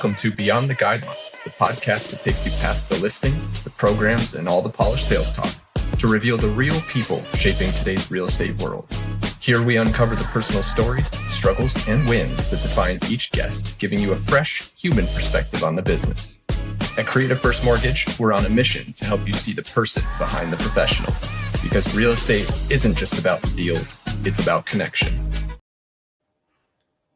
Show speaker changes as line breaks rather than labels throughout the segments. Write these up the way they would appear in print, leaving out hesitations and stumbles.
Welcome to Beyond the Guidelines, the podcast that takes you past the listings, the programs, and all the polished sales talk to reveal the real people shaping today's real estate world. Here we uncover the personal stories, struggles, and wins that define each guest, giving you a fresh, human perspective on the business. At Creative First Mortgage, we're on a mission to help you see the person behind the professional, because real estate isn't just about the deals, it's about connection.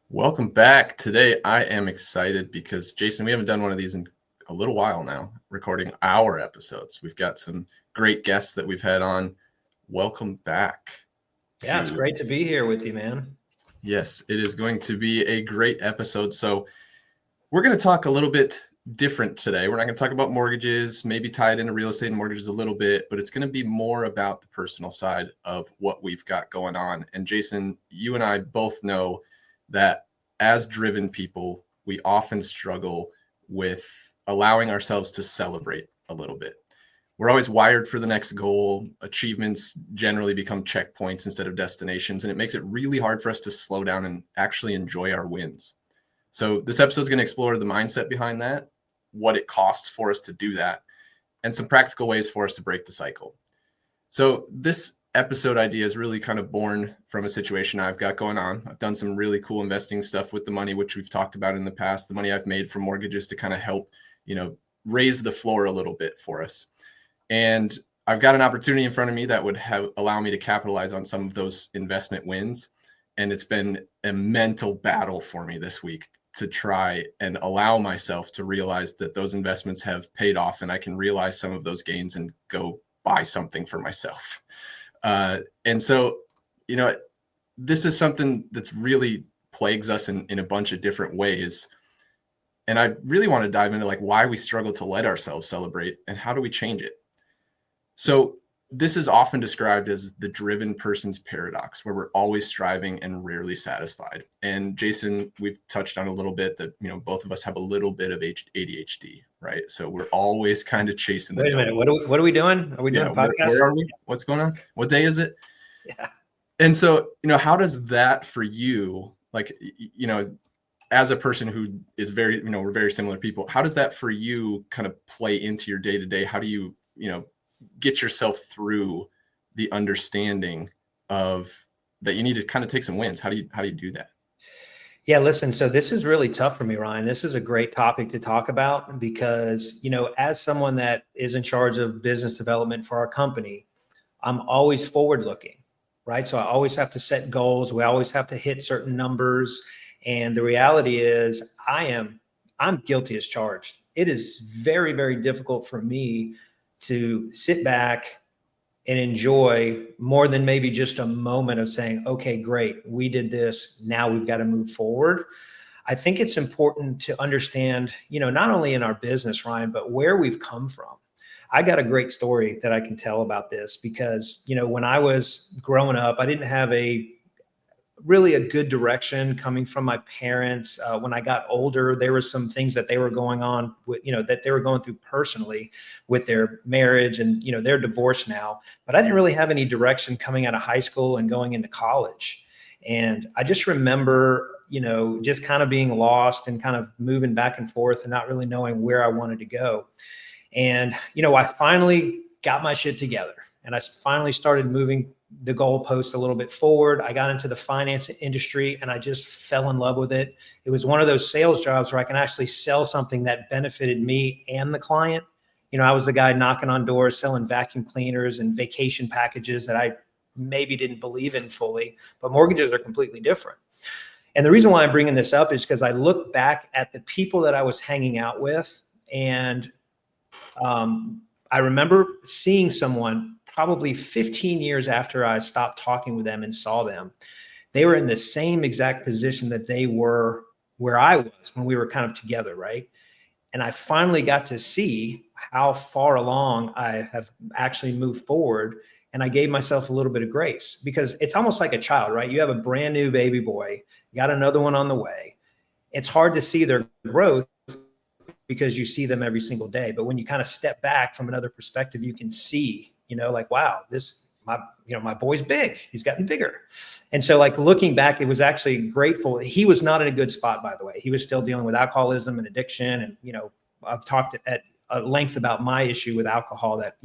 Welcome back. Today, I am excited because, Jason, we haven't done one of these in a little while now, recording our episodes. We've got some great guests that we've had on. Welcome back.
Yeah, it's great to be here with you, man.
Yes, it is going to be a great episode. So we're going to talk a little bit different today. We're not going to talk about mortgages, maybe tied into real estate and mortgages a little bit, but it's going to be more about the personal side of what we've got going on. And Jason, you and I both know that as driven people, we often struggle with allowing ourselves to celebrate a little bit. We're always wired for the next goal. Achievements generally become checkpoints instead of destinations, and it makes it really hard for us to slow down and actually enjoy our wins. So this episode is going to explore the mindset behind that, what it costs for us to do that, and some practical ways for us to break the cycle. So this episode idea is really kind of born from a situation I've got going on. I've done some really cool investing stuff with the money, which we've talked about in the past, the money I've made from mortgages to kind of help, raise the floor a little bit for us. And I've got an opportunity in front of me that would allow me to capitalize on some of those investment wins. And it's been a mental battle for me this week to try and allow myself to realize that those investments have paid off and I can realize some of those gains and go buy something for myself. And so, this is something that's really plagues us in a bunch of different ways. And I really want to dive into why we struggle to let ourselves celebrate and how do we change it? So this is often described as the driven person's paradox, where we're always striving and rarely satisfied. And Jason, we've touched on a little bit that, both of us have a little bit of ADHD, right? So we're always kind of chasing the
Wait a minute. What are we doing? Are we doing a podcast?
Where are we? What's going on? What day is it?
Yeah.
And so, how does that for you, as a person who is very, we're very similar people, how does that for you kind of play into your day-to-day? How do you, get yourself through the understanding of that you need to kind of take some wins? How do you do that?
Yeah, listen, so this is really tough for me, Ryan. This is a great topic to talk about because, as someone that is in charge of business development for our company, I'm always forward looking, right? So I always have to set goals. We always have to hit certain numbers. And the reality is I'm guilty as charged. It is very, very difficult for me to sit back and enjoy more than maybe just a moment of saying, okay, great, we did this. Now we've got to move forward. I think it's important to understand, not only in our business, Ryan, but where we've come from. I got a great story that I can tell about this because, when I was growing up, I didn't have really a good direction coming from my parents. When I got older, there were some things that they were going on with, that they were going through personally with their marriage and, they're divorced now, but I didn't really have any direction coming out of high school and going into college. And I just remember, just kind of being lost and kind of moving back and forth and not really knowing where I wanted to go. And, I finally got my shit together and I finally started moving the goalpost a little bit forward. I got into the finance industry and I just fell in love with it. It was one of those sales jobs where I can actually sell something that benefited me and the client. I was the guy knocking on doors, selling vacuum cleaners and vacation packages that I maybe didn't believe in fully, but mortgages are completely different. And the reason why I'm bringing this up is because I look back at the people that I was hanging out with and I remember seeing someone probably 15 years after I stopped talking with them and saw them. They were in the same exact position that they were where I was when we were kind of together, right? And I finally got to see how far along I have actually moved forward. And I gave myself a little bit of grace because it's almost like a child, right? You have a brand new baby boy, you got another one on the way. It's hard to see their growth because you see them every single day. But when you kind of step back from another perspective, you can see, wow, this my boy's big. He's gotten bigger. And so like looking back, it was actually grateful. He was not in a good spot, by the way. He was still dealing with alcoholism and addiction. And, I've talked at length about my issue with alcohol that,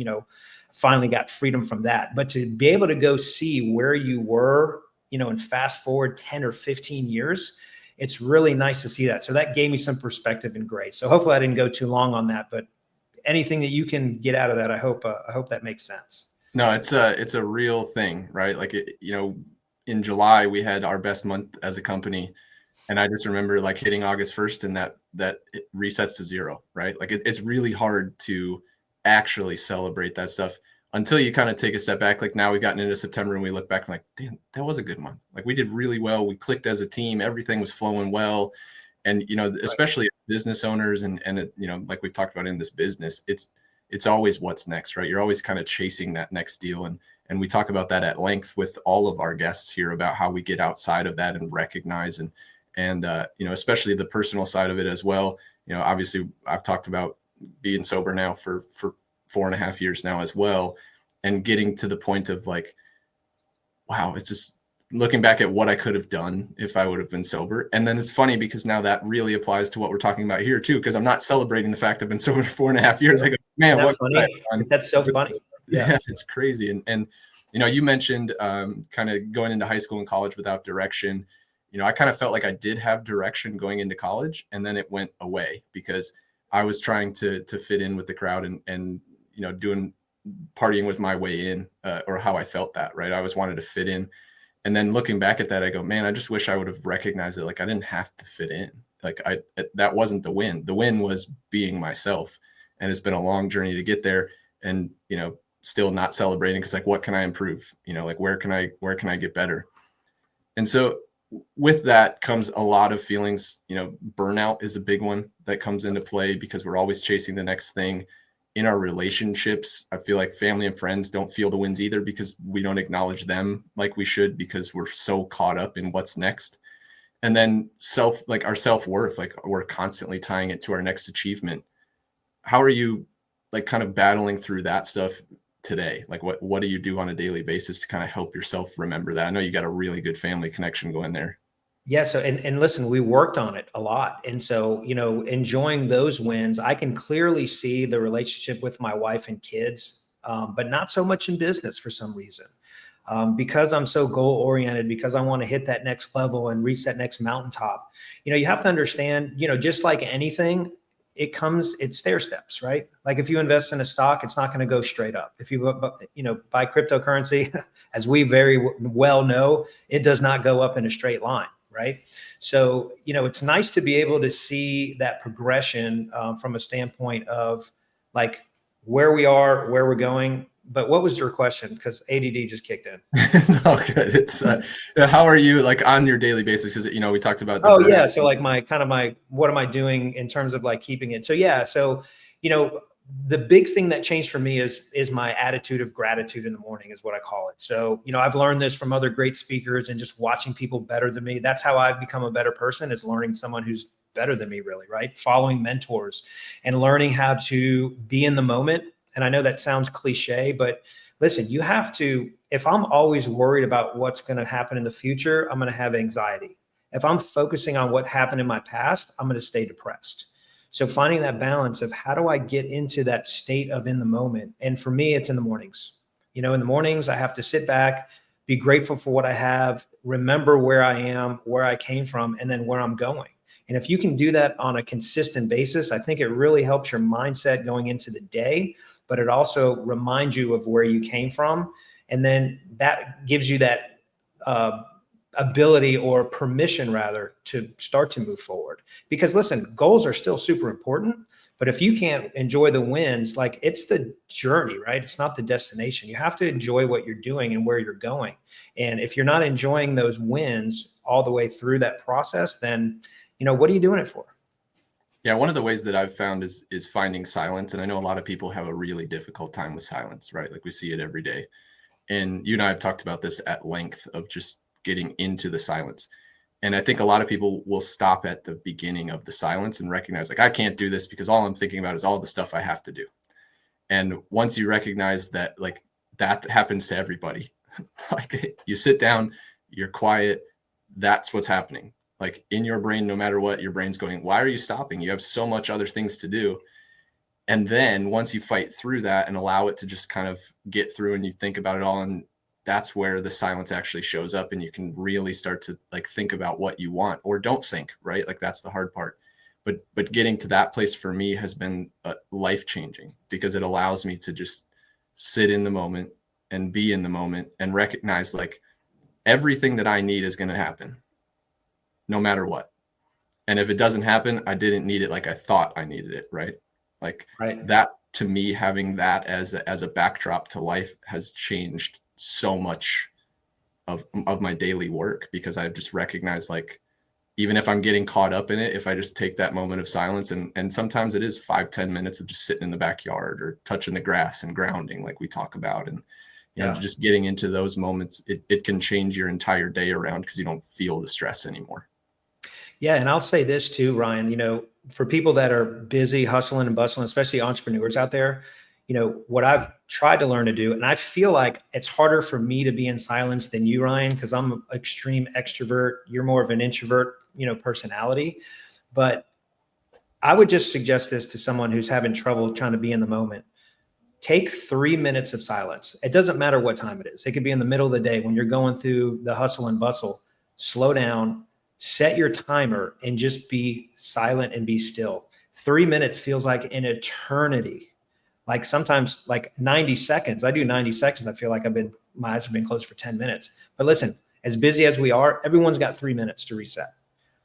finally got freedom from that. But to be able to go see where you were, and fast forward 10 or 15 years, it's really nice to see that. So that gave me some perspective and grace. So hopefully I didn't go too long on that, but anything that you can get out of that, I hope that makes sense.
No, it's a real thing, right? Like, in July, we had our best month as a company. And I just remember like hitting August 1st and that it resets to zero, right? Like it's really hard to actually celebrate that stuff until you kind of take a step back. Like now we've gotten into September and we look back and like, damn, that was a good month. Like we did really well. We clicked as a team. Everything was flowing well. And, especially business owners and like we've talked about in this business, it's always what's next, right? You're always kind of chasing that next deal. And we talk about that at length with all of our guests here about how we get outside of that and recognize and especially the personal side of it as well. Obviously I've talked about being sober now for 4.5 years now as well. And getting to the point of like, wow, it's just looking back at what I could have done if I would have been sober. And then it's funny because now that really applies to what we're talking about here too, because I'm not celebrating the fact I've been sober for 4.5 years. I go, man,
what's funny? That's so funny.
Yeah, it's crazy. And you mentioned kind of going into high school and college without direction. I kind of felt like I did have direction going into college, and then it went away because I was trying to fit in with the crowd and doing partying with my way in, or how I felt that, right? I always wanted to fit in. And then looking back at that, I go, man, I just wish I would have recognized it. Like I didn't have to fit in. Like that wasn't the win. The win was being myself. And it's been a long journey to get there, and, still not celebrating because like, what can I improve? Like where can I get better? And so with that comes a lot of feelings. Burnout is a big one that comes into play because we're always chasing the next thing. In our relationships, I feel like family and friends don't feel the wins either because we don't acknowledge them like we should because we're so caught up in what's next. And then our self-worth, like we're constantly tying it to our next achievement. How are you like kind of battling through that stuff today? Like what do you do on a daily basis to kind of help yourself remember that? I know you got a really good family connection going there.
Yeah. So, and listen, we worked on it a lot. And so, enjoying those wins, I can clearly see the relationship with my wife and kids, but not so much in business for some reason. Because I'm so goal oriented, because I want to hit that next level and reach that next mountaintop. You have to understand, just like anything, it's stair steps, right? Like if you invest in a stock, it's not going to go straight up. If you buy cryptocurrency, as we very well know, it does not go up in a straight line. Right. So, it's nice to be able to see that progression from a standpoint of like where we are, where we're going. But what was your question? Because ADD just kicked in.
It's all good. It's how are you like on your daily basis? Because we talked about.
Yeah. So like what am I doing in terms of like keeping it? So yeah. So the big thing that changed for me is my attitude of gratitude in the morning is what I call it. So, I've learned this from other great speakers and just watching people better than me. That's how I've become a better person, is learning someone who's better than me, really, right? Following mentors and learning how to be in the moment. And I know that sounds cliche, but listen, you have to, if I'm always worried about what's going to happen in the future, I'm going to have anxiety. If I'm focusing on what happened in my past, I'm going to stay depressed. So finding that balance of how do I get into that state of in the moment? And for me, it's in the mornings. In the mornings, I have to sit back, be grateful for what I have, remember where I am, where I came from, and then where I'm going. And if you can do that on a consistent basis, I think it really helps your mindset going into the day, but it also reminds you of where you came from. And then that gives you that ability or permission rather to start to move forward. Because listen, goals are still super important, but if you can't enjoy the wins, like it's the journey, right? It's not the destination. You have to enjoy what you're doing and where you're going. And if you're not enjoying those wins all the way through that process, then, what are you doing it for?
Yeah. One of the ways that I've found is finding silence. And I know a lot of people have a really difficult time with silence, right? Like we see it every day. And you and I have talked about this at length of just getting into the silence. And I think a lot of people will stop at the beginning of the silence and recognize like, I can't do this because all I'm thinking about is all the stuff I have to do. And once you recognize that, like that happens to everybody. Like you sit down, you're quiet. That's what's happening. Like in your brain, no matter what, your brain's going, why are you stopping? You have so much other things to do. And then once you fight through that and allow it to just kind of get through and you think about it all, and that's where the silence actually shows up and you can really start to like think about what you want or don't think, right? Like that's the hard part. But getting to that place for me has been life-changing because it allows me to just sit in the moment and be in the moment and recognize like everything that I need is going to happen no matter what. And if it doesn't happen, I didn't need it like I thought I needed it, right? Like that, to me, having that as a backdrop to life has changed so much of my daily work, because I've just recognized, like, even if I'm getting caught up in it, if I just take that moment of silence, and sometimes it is 5-10 minutes of just sitting in the backyard or touching the grass and grounding like we talk about, and you know, just getting into those moments, it can change your entire day around because you don't feel the stress anymore.
Yeah. And I'll say this too, Ryan, you know, for people that are busy, hustling and bustling, especially entrepreneurs out there, you know, what I've tried to learn to do, and I feel like it's harder for me to be in silence than you, Ryan, because I'm an extreme extrovert. You're more of an introvert, you know, personality. But I would just suggest this to someone who's having trouble trying to be in the moment. Take 3 minutes of silence. It doesn't matter what time it is. It could be in the middle of the day when you're going through the hustle and bustle. Slow down, set your timer, and just be silent and be still. 3 minutes feels like an eternity. Like sometimes like 90 seconds. I do 90 seconds. I feel like my eyes have been closed for 10 minutes. But listen, as busy as we are, everyone's got 3 minutes to reset.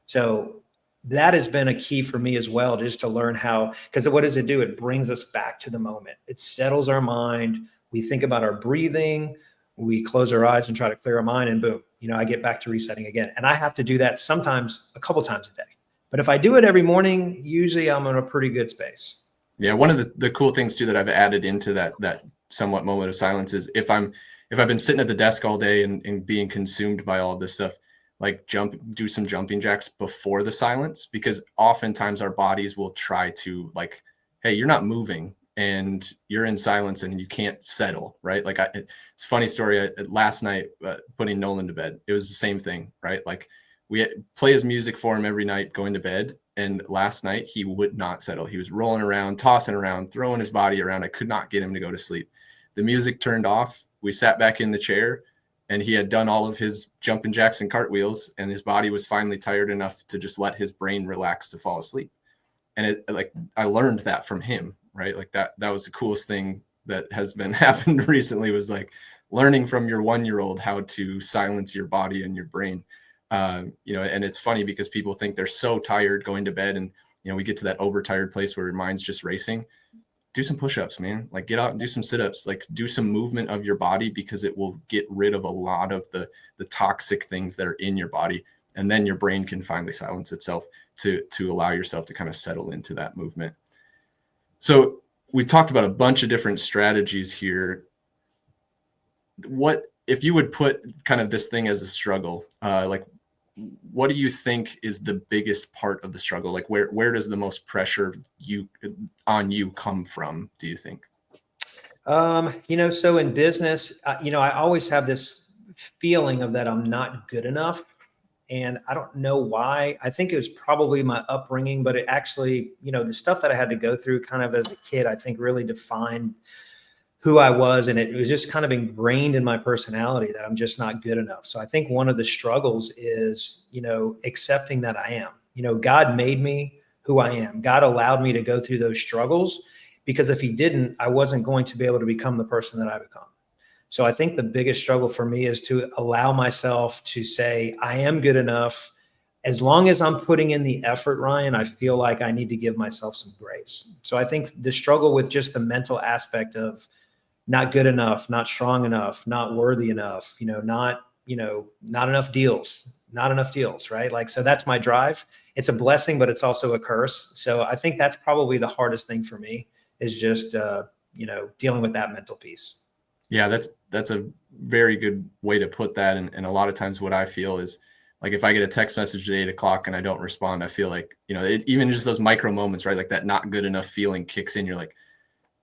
So that has been a key for me as well, just to learn how, because what does it do? It brings us back to the moment. It settles our mind. We think about our breathing. We close our eyes and try to clear our mind, and boom, you know, I get back to resetting again. And I have to do that sometimes a couple times a day. But if I do it every morning, usually I'm in a pretty good space.
Yeah. One of the cool things too that I've added into that somewhat moment of silence is if I've been sitting at the desk all day and being consumed by all of this stuff, like do some jumping jacks before the silence, because oftentimes our bodies will try to, like, hey, you're not moving and you're in silence and you can't settle, right? Like it's a funny story. Last night, putting Nolan to bed, it was the same thing, right? Like we play his music for him every night going to bed. And last night he would not settle. He was rolling around, tossing around, throwing his body around. I could not get him to go to sleep. The music turned off. We sat back in the chair, and he had done all of his jumping jacks and cartwheels, and his body was finally tired enough to just let his brain relax to fall asleep. And I learned that from him, right? Like that was the coolest thing that has been happened recently, was like learning from your 1-year-old how to silence your body and your brain. You know, and it's funny because people think they're so tired going to bed, and, you know, we get to that overtired place where your mind's just racing. Do some push-ups, man. Like get out and do some sit-ups, like do some movement of your body, because it will get rid of a lot of the toxic things that are in your body. And then your brain can finally silence itself to allow yourself to kind of settle into that movement. So we talked about a bunch of different strategies here. What, if you would put kind of this thing as a struggle, like, what do you think is the biggest part of the struggle? Like where does the most pressure on you come from, do you think?
You know, so in business, you know, I always have this feeling of that I'm not good enough. And I don't know why. I think it was probably my upbringing, but it actually, you know, the stuff that I had to go through kind of as a kid, I think really defined who I was. And it was just kind of ingrained in my personality that I'm just not good enough. So I think one of the struggles is, you know, accepting that I am. You know, God made me who I am. God allowed me to go through those struggles, because if he didn't, I wasn't going to be able to become the person that I become. So I think the biggest struggle for me is to allow myself to say, I am good enough. As long as I'm putting in the effort, Ryan, I feel like I need to give myself some grace. So I think the struggle with just the mental aspect of not good enough, not strong enough, not worthy enough, not enough deals, right? Like, so that's my drive. It's a blessing, but it's also a curse. So I think that's probably the hardest thing for me, is just, dealing with that mental piece.
Yeah, that's a very good way to put that. And a lot of times what I feel is, like, if I get a text message at 8:00 and I don't respond, I feel like, even just those micro moments, right? Like that not good enough feeling kicks in. You're like,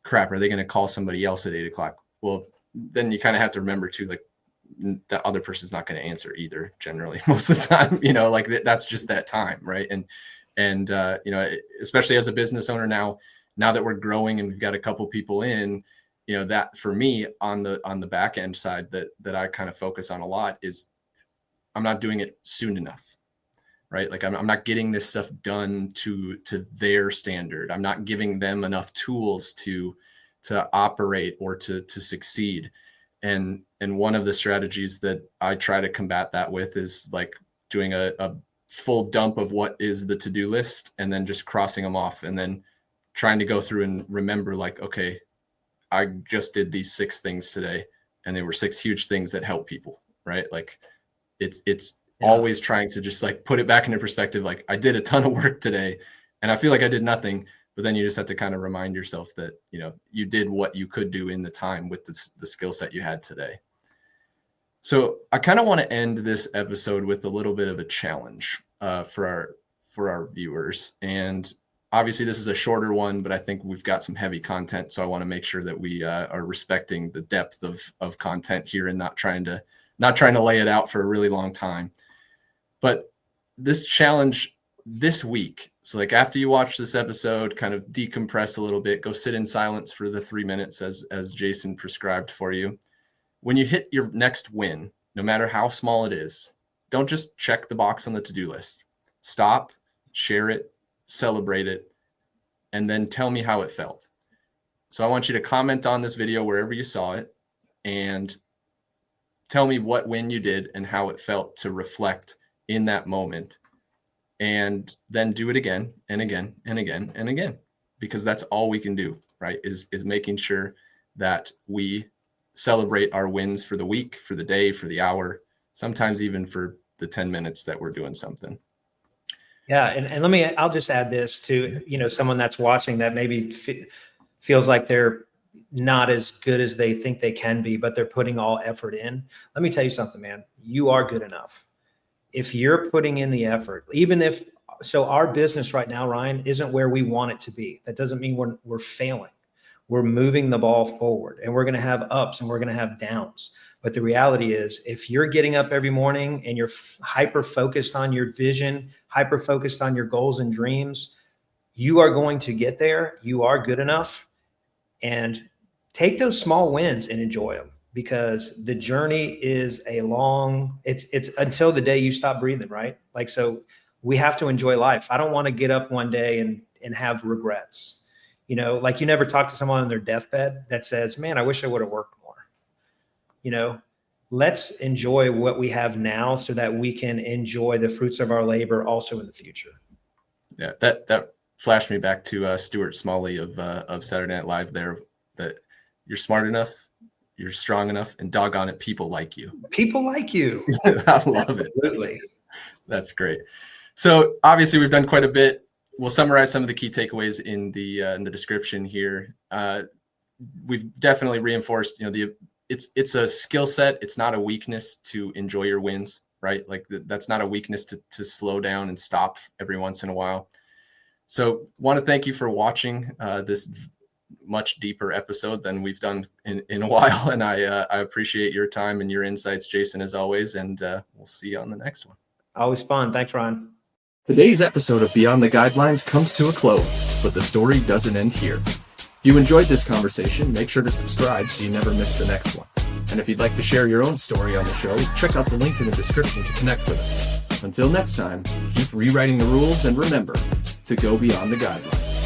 crap, are they going to call somebody else at 8:00? Well, then you kind of have to remember too, like that other person's not going to answer either generally most of the time, like that's just that time. Right. And especially as a business owner now that we're growing and we've got a couple people in, that for me on the back end side that I kind of focus on a lot is I'm not doing it soon enough. Right. Like I'm not getting this stuff done to their standard. I'm not giving them enough tools to operate or to succeed. And one of the strategies that I try to combat that with is like doing a full dump of what is the to-do list and then just crossing them off and then trying to go through and remember like, okay, I just did these 6 things today and they were 6 huge things that help people. Right. Like it's always trying to just like put it back into perspective. Like I did a ton of work today and I feel like I did nothing, but then you just have to kind of remind yourself that, you did what you could do in the time with the skill set you had today. So I kind of want to end this episode with a little bit of a challenge for our viewers. And obviously this is a shorter one, but I think we've got some heavy content. So I want to make sure that we are respecting the depth of content here and not trying to lay it out for a really long time. But this challenge this week, so like after you watch this episode, kind of decompress a little bit, go sit in silence for the 3 minutes as Jason prescribed for you. When you hit your next win, no matter how small it is, don't just check the box on the to-do list. Stop, share it, celebrate it, and then tell me how it felt. So I want you to comment on this video wherever you saw it and tell me what win you did and how it felt to reflect in that moment, and then do it again and again and again and again, because that's all we can do, right? Is making sure that we celebrate our wins for the week, for the day, for the hour, sometimes even for the 10 minutes that we're doing something.
Yeah. And I'll just add this to, someone that's watching that maybe feels like they're not as good as they think they can be, but they're putting all effort in. Let me tell you something, man, you are good enough. If you're putting in the effort, so our business right now, Ryan, isn't where we want it to be. That doesn't mean we're failing. We're moving the ball forward, and we're going to have ups and we're going to have downs. But the reality is, if you're getting up every morning and you're hyper focused on your vision, hyper focused on your goals and dreams, you are going to get there. You are good enough, and take those small wins and enjoy them. Because the journey is it's until the day you stop breathing, right? Like, so we have to enjoy life. I don't want to get up one day and have regrets. Like you never talk to someone on their deathbed that says, man, I wish I would have worked more. Let's enjoy what we have now so that we can enjoy the fruits of our labor also in the future.
Yeah, that flashed me back to Stuart Smalley of Saturday Night Live there, that you're smart enough, you're strong enough, and doggone it, people like you.
People like you.
I love it. That's great. So obviously we've done quite a bit. We'll summarize some of the key takeaways in the description here. We've definitely reinforced, it's a skill set. It's not a weakness to enjoy your wins, right? Like that's not a weakness to slow down and stop every once in a while. So want to thank you for watching this much deeper episode than we've done in a while. And I appreciate your time and your insights, Jason, as always. And we'll see you on the next one.
Always fun. Thanks, Ryan.
Today's episode of Beyond the Guidelines comes to a close, but the story doesn't end here. If you enjoyed this conversation, make sure to subscribe so you never miss the next one. And if you'd like to share your own story on the show, check out the link in the description to connect with us. Until next time, keep rewriting the rules and remember to go beyond the guidelines.